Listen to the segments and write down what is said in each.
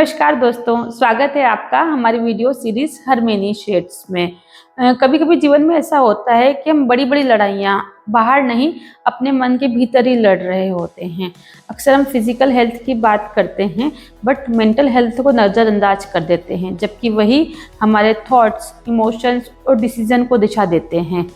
नमस्कार दोस्तों, स्वागत है आपका हमारी वीडियो सीरीज हर मैनी शेड्स में। कभी कभी जीवन में ऐसा होता है कि हम बड़ी बड़ी लड़ाइयाँ बाहर नहीं अपने मन के भीतर ही लड़ रहे होते हैं। अक्सर हम फिजिकल हेल्थ की बात करते हैं बट मेंटल हेल्थ को नज़रअंदाज कर देते हैं, जबकि वही हमारे थॉट्स, इमोशंस और डिसीजन को दिशा देते हैं।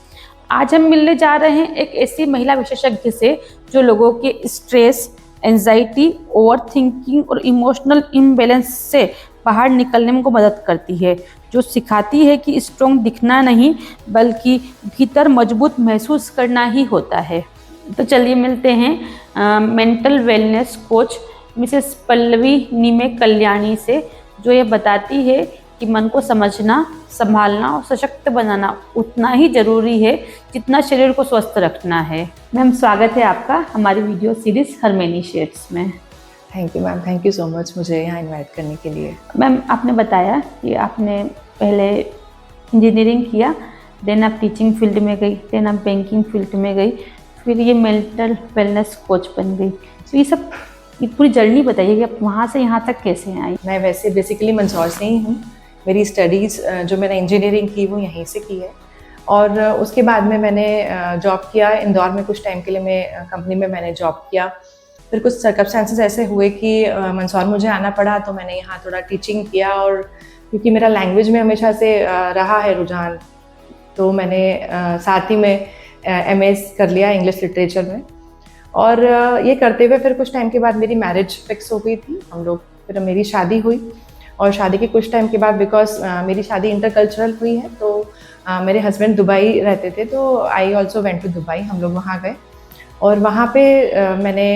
आज हम मिलने जा रहे हैं एक ऐसी महिला विशेषज्ञ से जो लोगों के स्ट्रेस, एंजाइटी, ओवर थिंकिंग और इमोशनल इम्बैलेंस से बाहर निकलने में को मदद करती है, जो सिखाती है कि स्ट्रॉन्ग दिखना नहीं बल्कि भीतर मजबूत महसूस करना ही होता है। तो चलिए मिलते हैं mental wellness coach Mrs Pallavi Neeme Kalyani से, जो ये बताती है कि मन को समझना, संभालना और सशक्त बनाना उतना ही ज़रूरी है जितना शरीर को स्वस्थ रखना है। मैम, स्वागत है आपका हमारी वीडियो सीरीज हर मैनी शेड्स में। Thank you ma'am, thank you so much मुझे यहाँ इनवाइट करने के लिए। मैम, आपने बताया कि आपने पहले इंजीनियरिंग किया, देन आप टीचिंग फील्ड में गई, देन आप बैंकिंग फील्ड में गई, फिर ये मेंटल वेलनेस कोच बन गई। तो ये पूरी जर्नी बताइए कि आप वहाँ से यहाँ तक कैसे आई। मैं वैसे बेसिकली मंदसौर से ही हूँ। मेरी स्टडीज़ जो मैंने इंजीनियरिंग की वो यहीं से की है, और उसके बाद में मैंने जॉब किया इंदौर में। कुछ टाइम के लिए मैं कंपनी में मैंने जॉब किया। फिर कुछ सर्कमस्टेंसेस ऐसे हुए कि मंदसौर मुझे आना पड़ा, तो मैंने यहाँ थोड़ा टीचिंग किया। और क्योंकि मेरा लैंग्वेज में हमेशा से रहा है रुझान, तो मैंने साथ ही में MS कर लिया इंग्लिश लिटरेचर में। और ये करते हुए फिर कुछ टाइम के बाद मेरी मैरिज फिक्स हो गई थी। फिर मेरी शादी हुई, और शादी के कुछ टाइम के बाद, बिकॉज मेरी शादी इंटरकल्चरल हुई है, तो मेरे हस्बैंड दुबई रहते थे, तो I also went to Dubai. हम लोग वहाँ गए, और वहाँ पे मैंने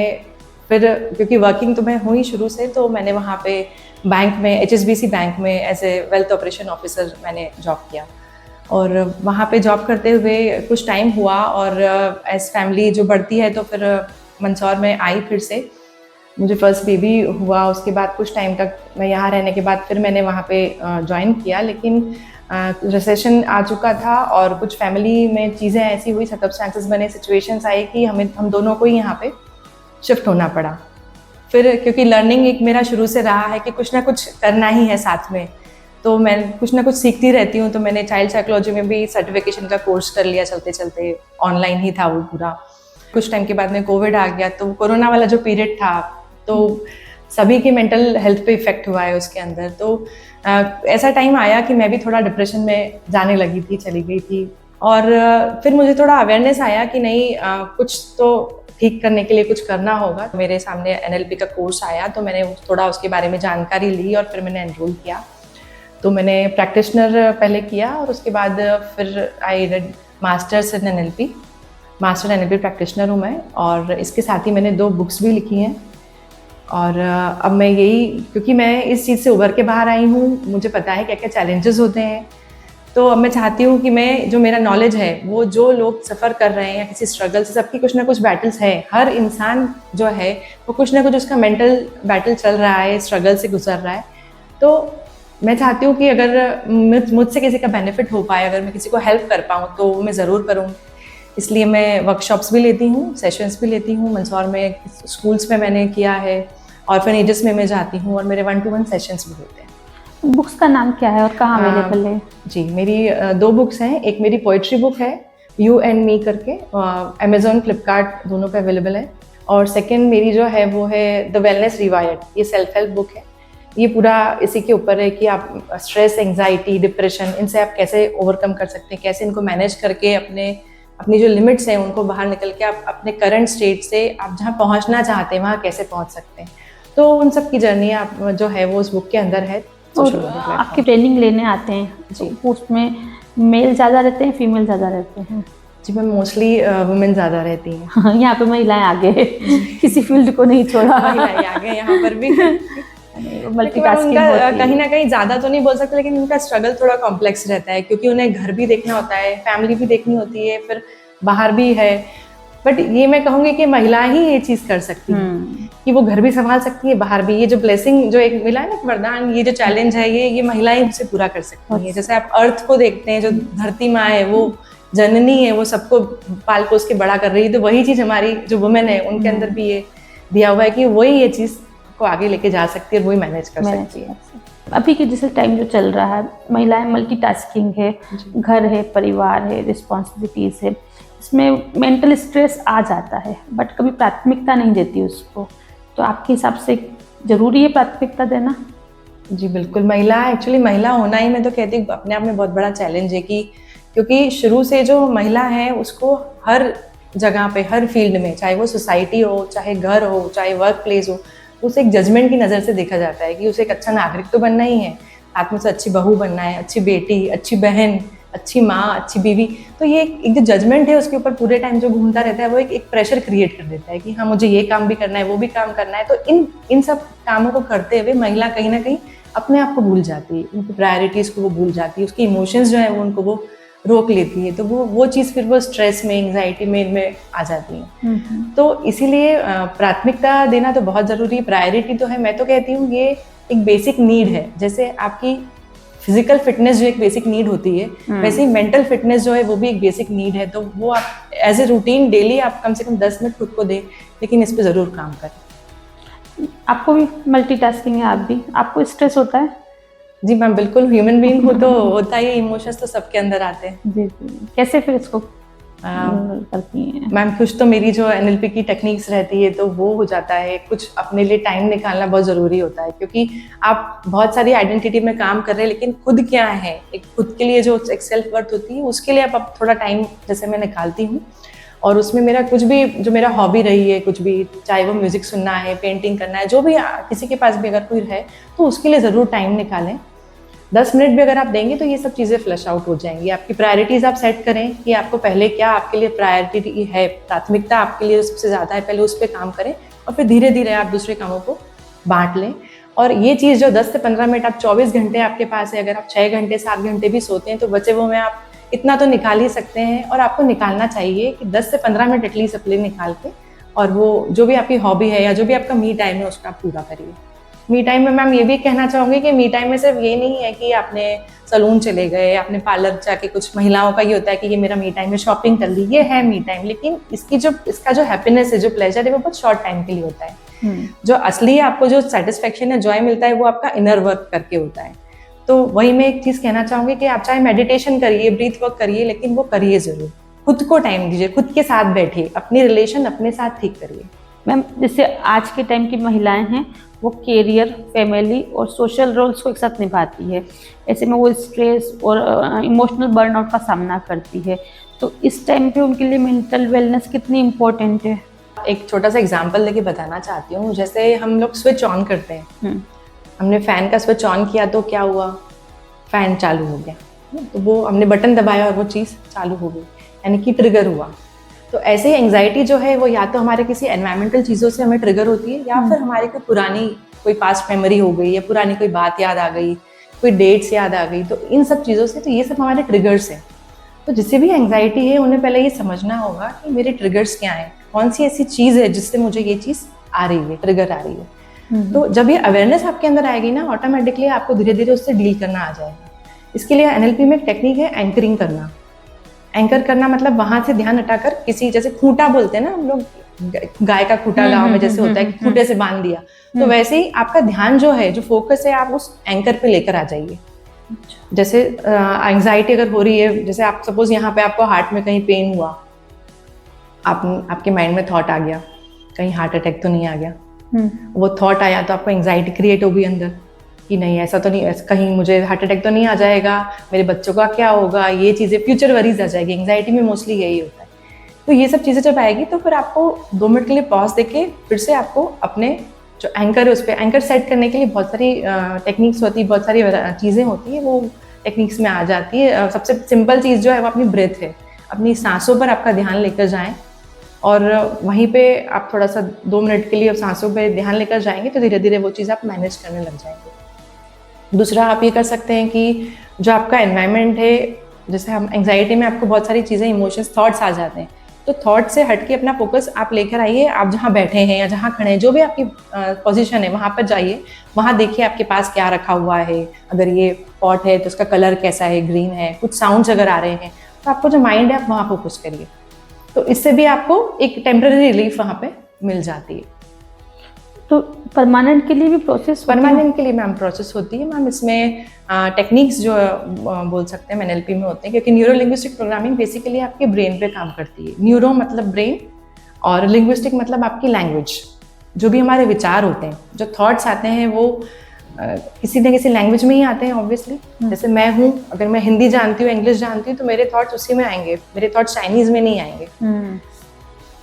फिर, क्योंकि वर्किंग तो मैं हूँ ही शुरू से, तो मैंने वहाँ पे बैंक में, HSBC बैंक में as a wealth operation officer मैंने जॉब किया। और वहाँ पे जॉब करते हुए कुछ टाइम हुआ, और एज फैमिली जो बढ़ती है, तो फिर मंदसौर में आई। फिर से मुझे फर्स्ट बेबी हुआ। उसके बाद कुछ टाइम तक मैं यहाँ रहने के बाद फिर मैंने वहाँ पे ज्वाइन किया, लेकिन रिसेशन आ चुका था, और कुछ फैमिली में चीज़ें ऐसी हुई, सर्कमस्टेंसेस बने, सिचुएशंस आई कि हम दोनों को ही यहाँ पे शिफ्ट होना पड़ा। फिर क्योंकि लर्निंग एक मेरा शुरू से रहा है कि कुछ ना कुछ करना ही है साथ में, तो मैं कुछ ना कुछ सीखती रहती हूँ। तो मैंने चाइल्ड साइकोलॉजी में भी सर्टिफिकेशन का कोर्स कर लिया, चलते चलते ऑनलाइन ही था वो पूरा। कुछ टाइम के बाद में कोविड आ गया, तो कोरोना वाला जो पीरियड था, तो सभी की मेंटल हेल्थ पे इफेक्ट हुआ है उसके अंदर। तो ऐसा टाइम आया कि मैं भी थोड़ा डिप्रेशन में जाने लगी थी, चली गई थी। और फिर मुझे थोड़ा अवेयरनेस आया कि नहीं, कुछ तो ठीक करने के लिए कुछ करना होगा। मेरे सामने NLP का कोर्स आया, तो मैंने थोड़ा उसके बारे में जानकारी ली, और फिर मैंने एनरोल किया। तो मैंने प्रैक्टिशनर पहले किया, और उसके बाद फिर I did masters in NLP, master NLP practitioner हूँ मैं। और इसके साथ ही मैंने 2 बुक्स भी लिखी हैं। और अब मैं यही, क्योंकि मैं इस चीज़ से उभर के बाहर आई हूँ, मुझे पता है क्या क्या चैलेंजेस होते हैं, तो अब मैं चाहती हूँ कि मैं, जो मेरा नॉलेज है, वो जो लोग सफ़र कर रहे हैं या किसी स्ट्रगल से, सबकी कुछ ना कुछ बैटल्स है। हर इंसान जो है वो कुछ ना कुछ उसका मेंटल बैटल चल रहा है, स्ट्रगल से गुजर रहा है। तो मैं चाहती हूँ कि अगर मुझसे किसी का बेनिफिट हो पाए, अगर मैं किसी को हेल्प कर पाऊँ, तो मैं ज़रूर करूँ। इसलिए मैं वर्कशॉप्स भी लेती हूँ, सेशंस भी लेती हूँ। मंदसौर में स्कूल्स में मैंने किया है, ऑर्फनेजेस में मैं जाती हूँ, और मेरे 1-to-1 सेशंस भी होते हैं। बुक्स का नाम क्या है और कहाँ अवेलेबल है? जी, मेरी 2 बुक्स हैं। एक मेरी पोइट्री बुक है, यू एंड मी करके, अमेजोन, फ्लिपकार्ट दोनों पे अवेलेबल है। और सेकेंड मेरी जो है वो है द वेलनेस रिवायर्ड, ये सेल्फ हेल्प बुक है। ये पूरा इसी के ऊपर है कि आप स्ट्रेस, एंग्जाइटी, डिप्रेशन, इनसे आप कैसे ओवरकम कर सकते हैं, कैसे इनको मैनेज करके अपनी जो लिमिट्स हैं उनको बाहर निकल के आप अपने करंट स्टेट से आप जहाँ पहुँचना चाहते हैं वहाँ कैसे पहुँच सकते हैं। तो उन सब की जर्नी आप जो है वो उस बुक के अंदर है। और आपकी ट्रेनिंग लेने आते हैं, तो उसमें मेल ज़्यादा रहते हैं, फीमेल ज़्यादा रहते हैं? जी मैम, मोस्टली वुमेन ज़्यादा रहती हैं। हाँ, यहाँ पे महिलाएं आगे किसी फील्ड को नहीं छोड़ा, महिलाएं आगे यहाँ पर भी। मल्टीटास्किंग उनका कहीं ना कहीं ज़्यादा तो नहीं बोल सकते, लेकिन उनका स्ट्रगल थोड़ा कॉम्प्लेक्स रहता है, क्योंकि उन्हें घर भी देखना होता है, फैमिली भी देखनी होती है, फिर बाहर भी है। बट ये मैं कहूँगी कि महिला ही ये चीज़ कर सकती है कि वो घर भी संभाल सकती है, बाहर भी। ये जो ब्लेसिंग जो एक मिला है ना, वरदान, ये जो चैलेंज है, ये महिलाएं उसे पूरा कर सकती है। जैसे आप अर्थ को देखते हैं, जो धरती माँ है, वो जननी है, वो सबको पाल पोस के बड़ा कर रही है, तो वही चीज़ हमारी जो वुमेन है उनके अंदर भी ये दिया हुआ है कि वही ये चीज़ को आगे लेके जा सकती है और वही मैनेज कर सकती है। अभी के जैसे टाइम जो चल रहा है, महिलाएं मल्टीटास्किंग है, घर है, परिवार है, रिस्पॉन्सिबिलिटीज है, इसमें मेंटल स्ट्रेस आ जाता है, बट कभी प्राथमिकता नहीं देती उसको। तो आपके हिसाब से जरूरी है प्राथमिकता देना? जी बिल्कुल, महिला होना ही मैं तो कहती हूँ अपने आप में बहुत बड़ा चैलेंज है, कि क्योंकि शुरू से जो महिला है उसको हर जगह पे, हर फील्ड में, चाहे वो सोसाइटी हो, चाहे घर हो, चाहे वर्क प्लेस हो, उसे एक जजमेंट की नज़र से देखा जाता है कि उसे एक अच्छा नागरिक तो बनना ही है, साथ में उसे अच्छी बहू बनना है, अच्छी बेटी, अच्छी बहन, अच्छी माँ, अच्छी बीवी। तो ये एक जो जजमेंट है उसके ऊपर पूरे टाइम जो घूमता रहता है, वो एक प्रेशर क्रिएट कर देता है कि हाँ मुझे ये काम भी करना है, वो भी काम करना है। तो इन सब कामों को करते हुए महिला कहीं ना कहीं अपने आप को भूल जाती है, उनकी प्रायोरिटीज़ को वो भूल जाती है, उसके इमोशंस जो है वो उनको वो रोक लेती है। तो वो चीज़ फिर वो स्ट्रेस में, एंग्जाइटी में, इनमें आ जाती है। तो इसीलिए प्राथमिकता देना तो बहुत ज़रूरी है। प्रायोरिटी तो है, मैं तो कहती हूँ ये एक बेसिक नीड है। जैसे आपकी फिजिकल फिटनेस जो एक बेसिक नीड होती है, वैसे ही मेंटल फिटनेस जो है वो भी एक बेसिक नीड है। तो वो आप एज ए रूटीन डेली आप कम से कम 10 मिनट खुद को दें, लेकिन इस पर ज़रूर काम करें। आपको भी मल्टीटास्किंग है, आप भी, आपको स्ट्रेस होता है? जी मैम बिल्कुल, ह्यूमन बीइंग हूँ तो होता ही, इमोशंस तो सबके अंदर आते हैं। जी जी, कैसे फिर इसको करती हैं? मैम कुछ तो मेरी जो NLP की टेक्निक्स रहती है तो वो हो जाता है, कुछ अपने लिए टाइम निकालना बहुत ज़रूरी होता है, क्योंकि आप बहुत सारी आइडेंटिटी में काम कर रहे हैं, लेकिन खुद क्या है, एक खुद के लिए जो एक सेल्फ वर्थ होती है उसके लिए आप थोड़ा टाइम जैसे मैं निकालती हूँ। और उसमें मेरा कुछ भी जो मेरा हॉबी रही है, कुछ भी, चाहे वो म्यूज़िक सुनना है, पेंटिंग करना है, जो भी किसी के पास भी अगर कोई है तो उसके लिए ज़रूर टाइम निकालें। 10 मिनट भी अगर आप देंगे तो ये सब चीज़ें फ्लश आउट हो जाएंगी। आपकी प्रायोरिटीज़ आप सेट करें कि आपको पहले क्या आपके लिए प्रायोरिटी है, प्राथमिकता आपके लिए सबसे ज़्यादा है, पहले उस पर काम करें और फिर धीरे धीरे आप दूसरे कामों को बांट लें। और ये चीज़ जो 10 से 15 मिनट आप 24 घंटे आपके पास है, अगर आप 6 घंटे 7 घंटे भी सोते हैं तो बचे वो में आप इतना तो निकाल ही सकते हैं। और आपको निकालना चाहिए कि 10 से 15 मिनट एटलीस्ट अपने निकाल के, और वो जो भी आपकी हॉबी है या जो भी आपका मी टाइम है उसका आप पूरा करिए। मी टाइम में मैम ये भी कहना चाहूँगी कि मी टाइम में सिर्फ ये नहीं है कि आपने सलून चले गए, आपने पार्लर जाके, कुछ महिलाओं का ये होता है कि ये मेरा मी टाइम है, शॉपिंग कर ली, ये है मी टाइम, लेकिन इसका जो हैप्पीनेस है, जो प्लेजर है, वो बहुत शॉर्ट टाइम के लिए होता है। जो असली आपको जो सेटिस्फेक्शन है, जॉय मिलता है, वो आपका इनर वर्क करके होता है। तो वही मैं एक चीज़ कहना चाहूँगी कि आप चाहे मेडिटेशन करिए, ब्रीथ वर्क करिए, लेकिन वो करिए ज़रूर। खुद को टाइम दीजिए, खुद के साथ बैठिए, अपनी रिलेशन अपने साथ ठीक करिए। मैम जैसे आज के टाइम की महिलाएं हैं, वो कैरियर, फैमिली और सोशल रोल्स को एक साथ निभाती है, ऐसे में वो स्ट्रेस और इमोशनल बर्नआउट का सामना करती है। तो इस टाइम पे उनके लिए मेंटल वेलनेस कितनी इम्पोर्टेंट है? एक छोटा सा एग्जांपल लेके बताना चाहती हूँ। जैसे हम लोग स्विच ऑन करते हैं, हमने फ़ैन का स्विच ऑन किया तो क्या हुआ, फ़ैन चालू हो गया, तो वो हमने बटन दबाया और वो चीज़ चालू हो गई, यानी कि ट्रिगर हुआ। तो ऐसे ही एंग्जाइटी जो है वो या तो हमारे किसी एनवायरमेंटल चीज़ों से हमें ट्रिगर होती है, या फिर हमारी कोई पास्ट मेमोरी हो गई, या पुरानी कोई बात याद आ गई, कोई डेट्स याद आ गई, तो इन सब चीज़ों से, तो ये सब हमारे ट्रिगर्स हैं। तो जिसे भी एंग्जाइटी है उन्हें पहले ये समझना होगा कि मेरे ट्रिगर्स क्या हैं, कौन सी ऐसी चीज़ है जिससे मुझे ये चीज़ आ रही है, ट्रिगर आ रही है। तो जब ये अवेयरनेस आपके अंदर आएगी ना, ऑटोमेटिकली आपको धीरे धीरे उससे डील करना आ जाएगा। इसके लिए NLP में एक टेक्निक है एंकरिंग करना। एंकर करना मतलब वहां से ध्यान हटाकर, किसी जैसे खूंटा बोलते हैं ना हम लोग, गाय का खूंटा गांव में जैसे होता है कि खूंटे से बांध दिया, तो वैसे ही आपका ध्यान जो है, जो फोकस है, आप उस एंकर पे लेकर आ जाइए। जैसे एंग्जाइटी अगर हो रही है, जैसे आप सपोज यहाँ पे आपको हार्ट में कहीं पेन हुआ, आपके माइंड में थॉट आ गया, कहीं हार्ट अटैक तो नहीं आ गया। वो थॉट आया तो आपको एंग्जाइटी क्रिएट होगी अंदर कि नहीं, ऐसा तो नहीं, कहीं मुझे हार्ट अटैक तो नहीं आ जाएगा, मेरे बच्चों का क्या होगा, ये चीज़ें, फ्यूचर वरीज आ जाएगी। एंग्जाइटी में मोस्टली यही होता है। तो ये सब चीज़ें जब आएगी तो फिर आपको 2 मिनट के लिए पॉज देके फिर से आपको अपने जो एंकर है उस पर एंकर सेट करने के लिए बहुत सारी टेक्निक्स होती है, बहुत सारी चीज़ें होती है, वो टेक्निक्स में आ जाती है। सबसे सिंपल चीज़ जो है वो अपनी ब्रेथ है, अपनी सांसों पर आपका ध्यान लेकर जाएं, और वहीं पे आप थोड़ा सा 2 मिनट के लिए सांसों पे ध्यान लेकर जाएंगे तो धीरे धीरे वो चीज़ आप मैनेज करने लग जाएंगे। दूसरा आप ये कर सकते हैं कि जो आपका एनवायरनमेंट है, जैसे हम एंग्जाइटी में आपको बहुत सारी चीज़ें, इमोशंस, थॉट्स आ जाते हैं, तो थॉट से हट के अपना फोकस आप लेकर आइए। आप जहाँ बैठे हैं या जहाँ खड़े हैं, जो भी आपकी पोजीशन है, वहाँ पर जाइए, वहाँ देखिए आपके पास क्या रखा हुआ है। अगर ये पॉट है तो उसका कलर कैसा है, ग्रीन है, कुछ साउंड्स अगर आ रहे हैं, तो आपको जो माइंड है आप वहाँ फोकस करिए। तो इससे भी आपको एक टेम्पररी रिलीफ वहाँ पे मिल जाती है। तो परमानेंट के लिए भी प्रोसेस परमानेंट के लिए मैम प्रोसेस होती है मैम। इसमें टेक्निक्स जो बोल सकते हैं NLP में होते हैं, क्योंकि न्यूरो लिंग्विस्टिक प्रोग्रामिंग बेसिकली आपके ब्रेन पे काम करती है। न्यूरो मतलब ब्रेन और लिंग्विस्टिक मतलब आपकी लैंग्वेज। जो भी हमारे विचार होते हैं, जो थॉट्स आते हैं, वो किसी न किसी लैंग्वेज में ही आते हैं ऑब्वियसली। जैसे मैं हूँ, अगर मैं हिंदी जानती हूँ, इंग्लिश जानती हूँ, तो मेरे थॉट्स उसी में आएंगे, मेरे थॉट्स चाइनीज में नहीं आएंगे।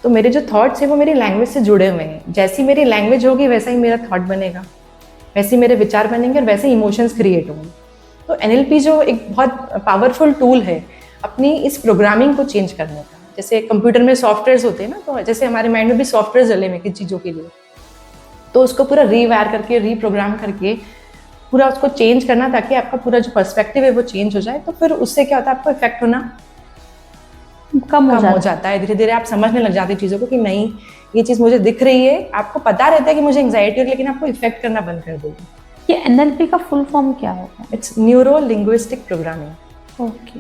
तो मेरे जो थॉट्स हैं वो मेरी लैंग्वेज से जुड़े हुए हैं। जैसी मेरी लैंग्वेज होगी वैसा ही मेरा थॉट बनेगा, वैसे ही मेरे विचार बनेंगे और वैसे इमोशंस क्रिएट होंगे। तो NLP जो एक बहुत पावरफुल टूल है अपनी इस प्रोग्रामिंग को चेंज करने का। जैसे कंप्यूटर में सॉफ्टवेयर्स होते हैं ना, तो जैसे हमारे माइंड में भी सॉफ्टवेयर डले हुए किसी चीज़ों के लिए, तो उसको पूरा रीवायर करके, रीप्रोग्राम करके पूरा उसको चेंज करना, ताकि आपका पूरा जो पर्सपेक्टिव है वो चेंज हो जाए। तो फिर उससे क्या होता है, आपको इफेक्ट होना कम हो जाता है। धीरे धीरे आप समझने लग जाते हैं चीज़ों को कि नहीं, ये चीज़ मुझे दिख रही है। आपको पता रहता है कि मुझे एंग्जाइटी है, लेकिन आपको इफेक्ट करना बंद कर देगी। ये NLP का फुल फॉर्म क्या होगा? It's neuro linguistic programming. Okay,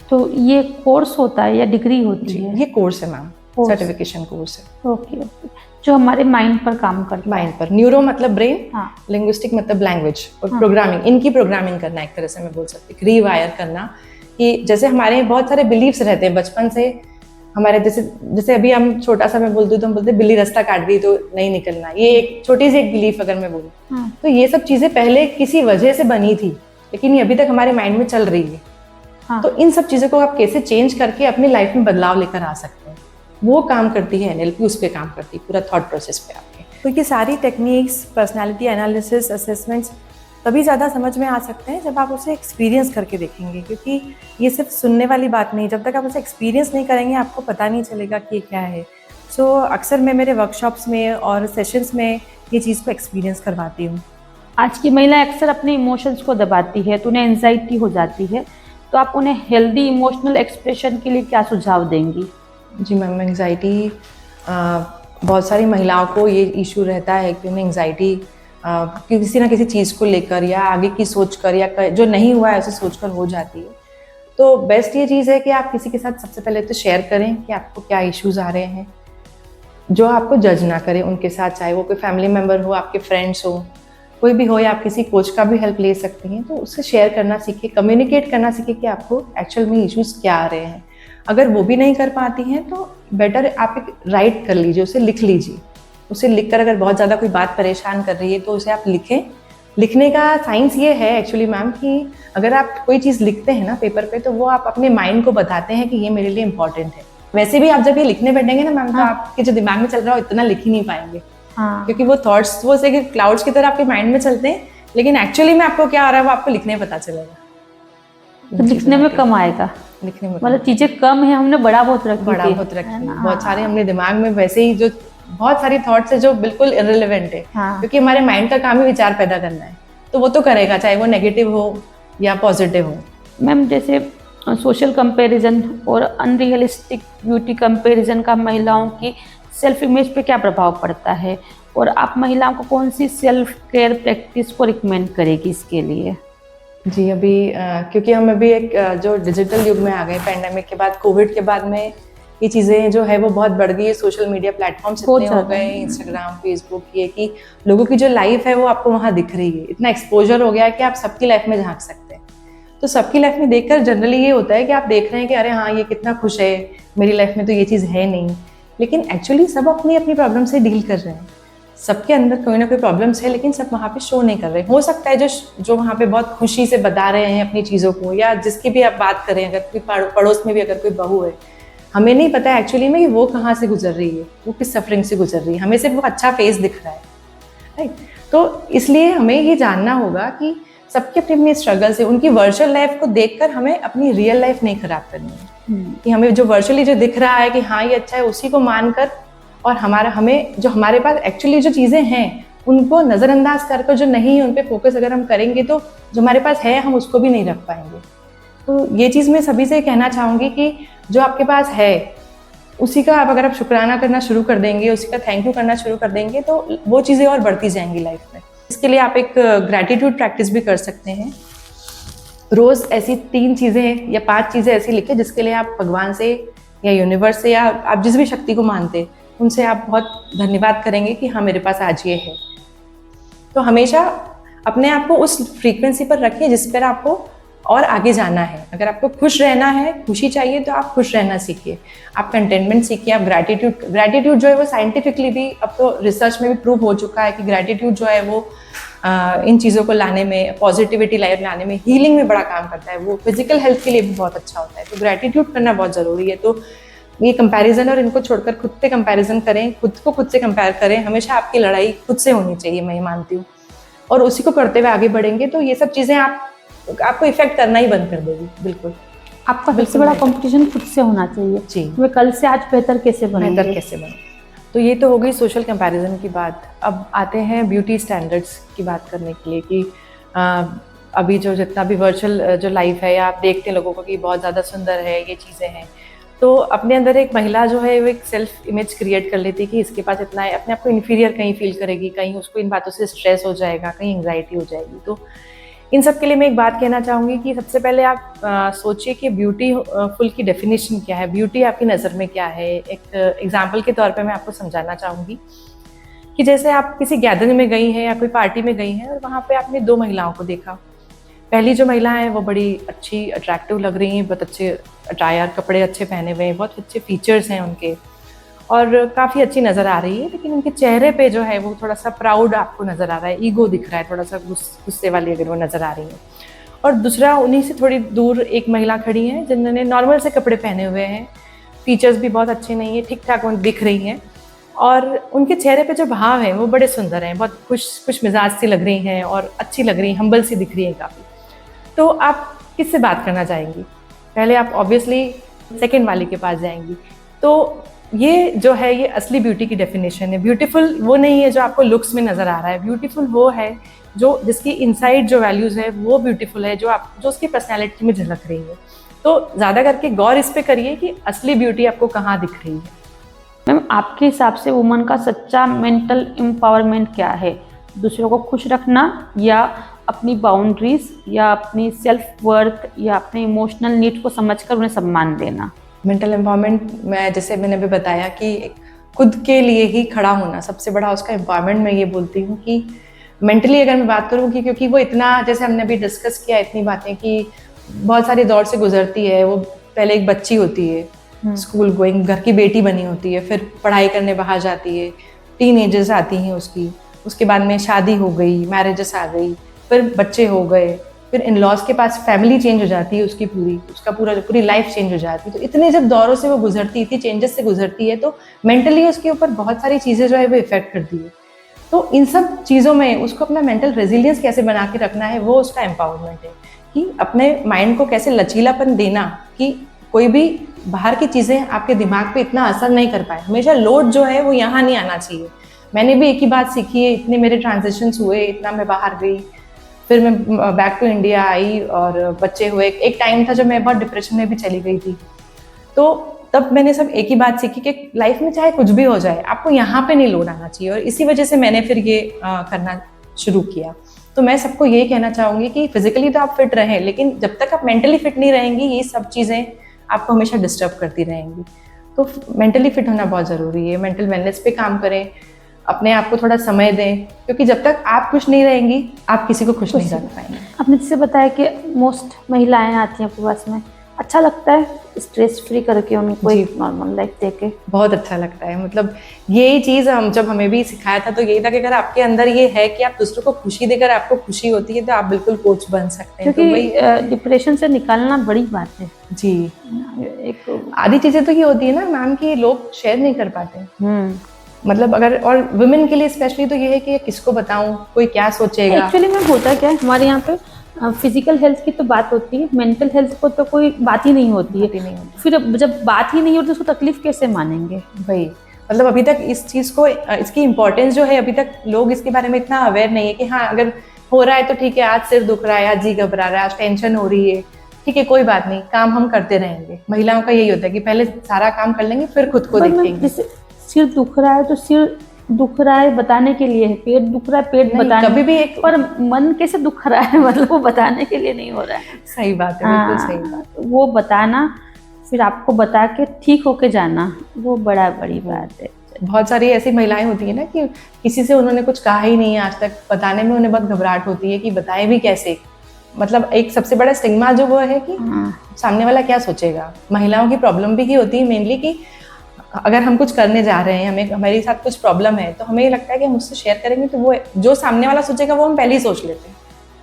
तो ये कोर्स होता है या डिग्री होती है? ये कोर्स है मैम, सर्टिफिकेशन कोर्स है। ओके, जो हमारे माइंड पर काम करता है। माइंड पर, न्यूरो मतलब ब्रेन, हाँ, लिंग्विस्टिक मतलब लैंग्वेज, और प्रोग्रामिंग, इनकी प्रोग्रामिंग करना, एक तरह से मैं बोल सकती हूँ रीवायर करना। कि जैसे हमारे बहुत सारे बिलीव्स रहते हैं बचपन से हमारे, जैसे अभी हम छोटा सा मैं बोलती हूँ तो हम बोलते हैं बिल्ली रास्ता काट गई तो नहीं निकलना। ये एक छोटी सी एक बिलीफ अगर मैं बोलूँ, तो ये सब चीजें पहले किसी वजह से बनी थी, लेकिन ये अभी तक हमारे माइंड में चल रही है। तो इन सब चीजों को आप कैसे चेंज करके अपनी लाइफ में बदलाव लेकर आ सकते हैं, वो काम करती है NLP। उस पर काम करती है, पूरा थॉट प्रोसेस पे आपके। तो ये सारी टेक्निक्स, पर्सनालिटी एनालिसिस, असेसमेंट्स तभी ज़्यादा समझ में आ सकते हैं जब आप उसे एक्सपीरियंस करके देखेंगे, क्योंकि ये सिर्फ सुनने वाली बात नहीं। जब तक आप उसे एक्सपीरियंस नहीं करेंगे आपको पता नहीं चलेगा कि ये क्या है। सो अक्सर मैं मेरे वर्कशॉप्स में और सेशंस में ये चीज़ को एक्सपीरियंस करवाती हूँ। आज की महिला अक्सर अपने इमोशंस को दबाती है तो उन्हें एंजाइटी हो जाती है, तो आप उन्हें हेल्दी इमोशनल एक्सप्रेशन के लिए क्या सुझाव देंगी? जी मैम, एंजाइटी बहुत सारी महिलाओं को ये इशू रहता है कि उन्हें एंजाइटी किसी ना किसी चीज़ को लेकर या आगे की सोच कर या जो नहीं हुआ है उसे सोच कर हो जाती है। तो बेस्ट ये चीज़ है कि आप किसी के साथ सबसे पहले तो शेयर करें कि आपको क्या इश्यूज आ रहे हैं, जो आपको जज ना करें उनके साथ, चाहे वो कोई फैमिली मेम्बर हो, आपके फ्रेंड्स हो, कोई भी हो, या आप किसी कोच का भी हेल्प ले सकती हैं। तो उससे शेयर करना सीखें, कम्युनिकेट करना सीखें कि आपको एक्चुअल में इश्यूज क्या आ रहे हैं। अगर वो भी नहीं कर पाती हैं तो बेटर आप एक राइट कर लीजिए, उसे लिख लीजिए। उसे लिखकर अगर बहुत ज़्यादा कोई बात परेशान कर रही है तो उसे आप लिखें। लिखने का साइंस ये है एक्चुअली मैम कि अगर आप कोई चीज़ लिखते हैं ना पेपर पे, तो वो आप अपने माइंड को बताते हैं कि ये मेरे लिए इंपॉर्टेंट है। वैसे भी आप जब ये लिखने बैठेंगे ना मैम, तो आपके जो दिमाग में चल रहा है इतना लिख ही नहीं पाएंगे, क्योंकि वो थॉट्स वो से क्लाउड्स की तरह आपके माइंड में चलते हैं, लेकिन एक्चुअली में आपको क्या आ रहा है वो आपको लिखने में पता चलेगा। तो लिखने में कम आएगा, लिखने में मतलब चीजें कम है, हमने बड़ा बहुत रखी, बहुत सारे हमने दिमाग में वैसे ही जो बहुत सारी थॉट्स है जो बिल्कुल इररिलेवेंट है, क्योंकि हमारे माइंड का काम ही विचार पैदा करना है, तो वो तो करेगा चाहे वो नेगेटिव हो या पॉजिटिव हो। मैम, जैसे सोशल कंपैरिजन और अनरियलिस्टिक ब्यूटी कंपैरिजन का महिलाओं की सेल्फ इमेज पे क्या प्रभाव पड़ता है, और आप महिलाओं को कौन सी सेल्फ केयर प्रैक्टिस को रिकमेंड करेगी इसके लिए? जी, अभी क्योंकि हम अभी एक जो डिजिटल युग में आ गए, पैंडेमिक के बाद, कोविड के बाद में ये चीज़ें जो है वो बहुत बढ़ गई है। सोशल मीडिया प्लेटफॉर्म्स इतने हो गए, इंस्टाग्राम, फेसबुक, ये कि लोगों की जो लाइफ है वो आपको वहाँ दिख रही है। इतना एक्सपोजर हो गया है कि आप सबकी लाइफ में झांक सकते हैं। तो सबकी लाइफ में देखकर जनरली ये होता है कि आप देख रहे हैं कि अरे हाँ, ये कितना खुश है, मेरी लाइफ में तो ये चीज़ है नहीं। लेकिन एक्चुअली सब अपनी अपनी प्रॉब्लम से डील कर रहे हैं। सबके अंदर कोई ना कोई प्रॉब्लम्स है, लेकिन सब वहाँ पे शो नहीं कर रहे। हो सकता है जो वहाँ पे बहुत खुशी से बता रहे हैं अपनी चीज़ों को, या जिसकी भी आप बात करें, अगर कोई पड़ोस में भी अगर कोई बहू है, हमें नहीं पता है एक्चुअली में कि वो कहाँ से गुजर रही है, वो किस सफरिंग से गुजर रही है। हमें सिर्फ वो अच्छा फेस दिख रहा है, राइट? तो इसलिए हमें ये जानना होगा कि सबके अपनी अपनी स्ट्रगल्स है। उनकी वर्चुअल लाइफ को देखकर हमें अपनी रियल लाइफ नहीं खराब करनी है। कि हमें जो वर्चुअली जो दिख रहा है कि हाँ ये अच्छा है, उसी को मानकर, और हमें जो हमारे पास एक्चुअली जो चीज़ें हैं उनको नज़रअंदाज करके, जो नहीं है उन पर फोकस अगर हम करेंगे तो जो हमारे पास है हम उसको भी नहीं रख पाएंगे। तो ये चीज़ मैं सभी से कहना चाहूँगी कि जो आपके पास है उसी का अगर आप शुक्राना करना शुरू कर देंगे, उसी का थैंक यू करना शुरू कर देंगे, तो वो चीज़ें और बढ़ती जाएंगी लाइफ में। इसके लिए आप एक ग्रैटिट्यूड प्रैक्टिस भी कर सकते हैं। रोज़ ऐसी 3 चीज़ें या 5 चीज़ें ऐसी लिखें जिसके लिए आप भगवान से या यूनिवर्स से या आप जिस भी शक्ति को मानते उनसे आप बहुत धन्यवाद करेंगे कि हाँ मेरे पास आज ये है। तो हमेशा अपने आप को उस फ्रीक्वेंसी पर रखिए जिस पर आपको और आगे जाना है। अगर आपको खुश रहना है, खुशी चाहिए, तो आप खुश रहना सीखिए, आप कंटेनमेंट सीखिए, आप ग्रैटिट्यूड जो है वो साइंटिफिकली भी अब तो रिसर्च में भी प्रूव हो चुका है कि ग्रैटिट्यूड जो है वो इन चीज़ों को लाने में, पॉजिटिविटी लाइफ लाने में, हीलिंग में बड़ा काम करता है। वो फिजिकल हेल्थ के लिए भी बहुत अच्छा होता है। तो ग्रैटिट्यूड करना बहुत ज़रूरी है। तो ये कंपैरिजन और इनको छोड़कर खुद से कंपैरिजन करें, खुद को खुद से कंपेयर करें। हमेशा आपकी लड़ाई खुद से होनी चाहिए, मैं ये मानती हूँ, और उसी को करते हुए आगे बढ़ेंगे तो ये सब चीज़ें आपको इफेक्ट करना ही बंद कर देगी। बिल्कुल, आपका सबसे बड़ा कंपटीशन खुद से होना चाहिए जी। मैं कल से आज बेहतर कैसे बनूंगी। बेहतर कैसे बनूं। तो ये तो हो गई सोशल कंपैरिजन की बात। अब आते हैं ब्यूटी स्टैंडर्ड्स की बात करने के लिए कि अभी जो जितना भी वर्चुअल जो लाइफ है, या आप देखते हैं लोगों को कि बहुत ज़्यादा सुंदर है, ये चीज़ें हैं, तो अपने अंदर एक महिला जो है वो एक सेल्फ इमेज क्रिएट कर लेती है कि इसके पास इतना है, अपने आप को इन्फीरियर कहीं फील करेगी, कहीं उसको इन बातों से स्ट्रेस हो जाएगा, कहीं एंग्जाइटी हो जाएगी। तो इन सब के लिए मैं एक बात कहना चाहूँगी कि सबसे पहले आप सोचिए कि ब्यूटी फुल की डेफिनेशन क्या है, ब्यूटी आपकी नज़र में क्या है। एक एग्जाम्पल के तौर पे मैं आपको समझाना चाहूँगी कि जैसे आप किसी गैदरिंग में गई हैं या कोई पार्टी में गई हैं और वहाँ पे आपने दो महिलाओं को देखा। पहली जो महिला है वो बड़ी अच्छी अट्रैक्टिव लग रही हैं, बहुत अच्छे अटायर, कपड़े अच्छे पहने हुए हैं, बहुत अच्छे फीचर्स हैं उनके, और काफ़ी अच्छी नज़र आ रही है, लेकिन उनके चेहरे पे जो है वो थोड़ा सा प्राउड आपको नज़र आ रहा है, ईगो दिख रहा है, थोड़ा सा गुस्से वाली अगर वो नज़र आ रही है। और दूसरा, उन्हीं से थोड़ी दूर एक महिला खड़ी है जिन्होंने नॉर्मल से कपड़े पहने हुए हैं, फीचर्स भी बहुत अच्छे नहीं है, ठीक ठाक दिख रही हैं, और उनके चेहरे पे जो भाव हैं वो बड़े सुंदर हैं, बहुत खुश मिजाज सी लग रही हैं और अच्छी लग रही हैं, हम्बल सी दिख रही हैं काफ़ी। तो आप किससे बात करना चाहेंगी? पहले आप ऑब्वियसली सेकंड वाली के पास जाएंगी। तो ये जो है ये असली ब्यूटी की डेफिनेशन है। ब्यूटीफुल वो नहीं है जो आपको लुक्स में नज़र आ रहा है, ब्यूटीफुल वो है जो जिसकी इनसाइड जो वैल्यूज़ है वो ब्यूटीफुल है, जो उसकी पर्सनैलिटी में झलक रही है। तो ज़्यादा करके गौर इस पे करिए कि असली ब्यूटी आपको कहाँ दिख रही है। मैम, आपके हिसाब से वुमन का सच्चा मेंटल एम्पावरमेंट क्या है? दूसरों को खुश रखना, या अपनी बाउंड्रीज, या अपनी सेल्फ वर्थ, या अपने इमोशनल नीड को समझकर उन्हें सम्मान देना? मेंटल एम्पावरमेंट में जैसे मैंने भी बताया कि खुद के लिए ही खड़ा होना सबसे बड़ा उसका एम्पावरमेंट मैं ये बोलती हूँ कि मेंटली अगर मैं बात करूँ कि क्योंकि वो इतना, जैसे हमने अभी डिस्कस किया इतनी बातें कि बहुत सारे दौर से गुजरती है। वो पहले एक बच्ची होती है, स्कूल गोइंग, घर की बेटी बनी होती है, फिर पढ़ाई करने बाहर जाती है, टीन एजेस आती हैं उसकी, उसके बाद में शादी हो गई, मैरिजेस आ गई, फिर बच्चे हो गए, फिर इन लॉज के पास फैमिली चेंज हो जाती है उसकी, पूरी लाइफ चेंज हो जाती है। तो इतने जब दौरों से वो गुजरती, इतनी चेंजेस से गुजरती है, तो मेंटली उसके ऊपर बहुत सारी चीज़ें जो है वो इफेक्ट करती है। तो इन सब चीज़ों में उसको अपना मेंटल रेजिलियंस कैसे बना के रखना है, वो उसका एम्पावरमेंट है कि अपने माइंड को कैसे लचीलापन देना कि कोई भी बाहर की चीज़ें आपके दिमाग पे इतना असर नहीं कर पाए। हमेशा लोड जो है वो यहाँ नहीं आना चाहिए। मैंने भी एक ही बात सीखी है, इतने मेरे ट्रांजिशंस हुए, इतना मैं बाहर गई, फिर मैं बैक टू इंडिया आई और बच्चे हुए। एक टाइम था जब मैं बहुत डिप्रेशन में भी चली गई थी। तो तब मैंने सब एक ही बात सीखी कि लाइफ में चाहे कुछ भी हो जाए, आपको यहाँ पे नहीं लोड आना चाहिए, और इसी वजह से मैंने फिर ये करना शुरू किया। तो मैं सबको ये कहना चाहूँगी कि फिजिकली तो आप फिट रहें, लेकिन जब तक आप मेंटली फिट नहीं रहेंगी, ये सब चीज़ें आपको हमेशा डिस्टर्ब करती रहेंगी। तो मेंटली फिट होना बहुत ज़रूरी है। मेंटल वेलनेस पे काम करें, अपने आप को थोड़ा समय दें, क्योंकि जब तक आप खुश नहीं रहेंगी, आप किसी को खुश नहीं कर पाएंगे। आपने जैसे बताया कि मोस्ट महिलाएं आती हैं आपके पास में, अच्छा लगता है स्ट्रेस फ्री करके उनको एक नॉर्मल लाइफ देके? बहुत अच्छा लगता है। मतलब यही चीज़ जब हमें भी सिखाया था तो यही था कि अगर आपके अंदर ये है कि आप दूसरों को खुशी देकर आपको खुशी होती है, तो आप बिल्कुल कोच बन सकते हैं। क्योंकि डिप्रेशन से निकालना बड़ी बात है जी। एक आधी चीज़ें तो ये होती है ना मैम कि लोग शेयर नहीं कर पाते। मतलब अगर, और वुमेन के लिए स्पेशली तो ये है कि किसको बताऊं, कोई क्या सोचेगा। एक्चुअली में होता क्या है, हमारे यहाँ पे फिजिकल हेल्थ की तो बात होती है, मेंटल हेल्थ को तो कोई बात ही नहीं होती है। फिर जब बात ही नहीं होती तो उसको तकलीफ कैसे मानेंगे भाई? मतलब अभी तक इस चीज़ को, इसकी इम्पोर्टेंस जो है, अभी तक लोग इसके बारे में इतना अवेयर नहीं है कि हाँ अगर हो रहा है तो ठीक है, आज सिर दुख रहा है, आज जी घबरा रहा है, आज टेंशन हो रही है, ठीक है कोई बात नहीं, काम हम करते रहेंगे। महिलाओं का यही होता है कि पहले सारा काम कर लेंगे, फिर खुद को देखेंगे। सिर दुख रहा है तो सिर दुख रहा है बताने के लिए है, पेट दुख रहा है पेट बताने, कभी भी एक, पर मन कैसे दुख रहा है मतलब वो बताने के लिए नहीं हो रहा है। सही बात है, बिल्कुल सही बात। वो बताना, फिर आपको बता के ठीक होके जाना, वो बड़ी बात है। बहुत सारी ऐसी महिलाएं होती है ना कि किसी से उन्होंने कुछ कहा ही नहीं है आज तक, बताने में उन्हें बहुत घबराहट होती है कि बताएं भी कैसे। मतलब एक सबसे बड़ा स्टिग्मा जो वो है कि सामने वाला क्या सोचेगा। महिलाओं की प्रॉब्लम भी की होती है मेनली कि अगर हम कुछ करने जा रहे हैं, हमें हमारे साथ कुछ प्रॉब्लम है, तो हमें ये लगता है कि हम उससे शेयर करेंगे तो वो जो सामने वाला सोचेगा वो हम पहले ही सोच लेते हैं।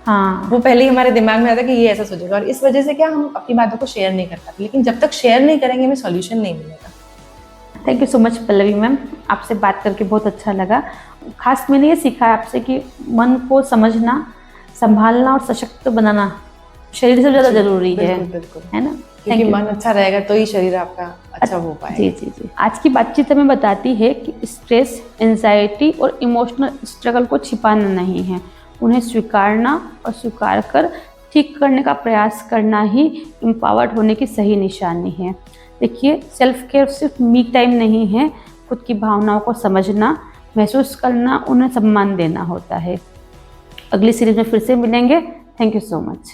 हाँ, वो पहले ही हमारे दिमाग में आता है कि ये ऐसा सोचेगा, और इस वजह से क्या हम अपनी बातों को शेयर नहीं कर पाते। लेकिन जब तक शेयर नहीं करेंगे हमें सॉल्यूशन नहीं मिलेगा। Thank you so much Pallavi ma'am, आपसे बात करके बहुत अच्छा लगा। खास मैंने ये सीखा है आपसे कि मन को समझना, संभालना और सशक्त बनाना शरीर से ज़्यादा जरूरी है, बिल्कुल। है ना। क्योंकि मन अच्छा रहेगा तो ही शरीर आपका अच्छा हो पाएगा। जी जी जी। आज की बातचीत हमें बताती है कि स्ट्रेस, एंजाइटी और इमोशनल स्ट्रगल को छिपाना नहीं है, उन्हें स्वीकारना और स्वीकार कर ठीक करने का प्रयास करना ही एम्पावर्ड होने की सही निशानी है। देखिए, सेल्फ केयर सिर्फ मी टाइम नहीं है, खुद की भावनाओं को समझना, महसूस करना, उन्हें सम्मान देना होता है। अगली सीरीज में फिर से मिलेंगे। Thank you so much.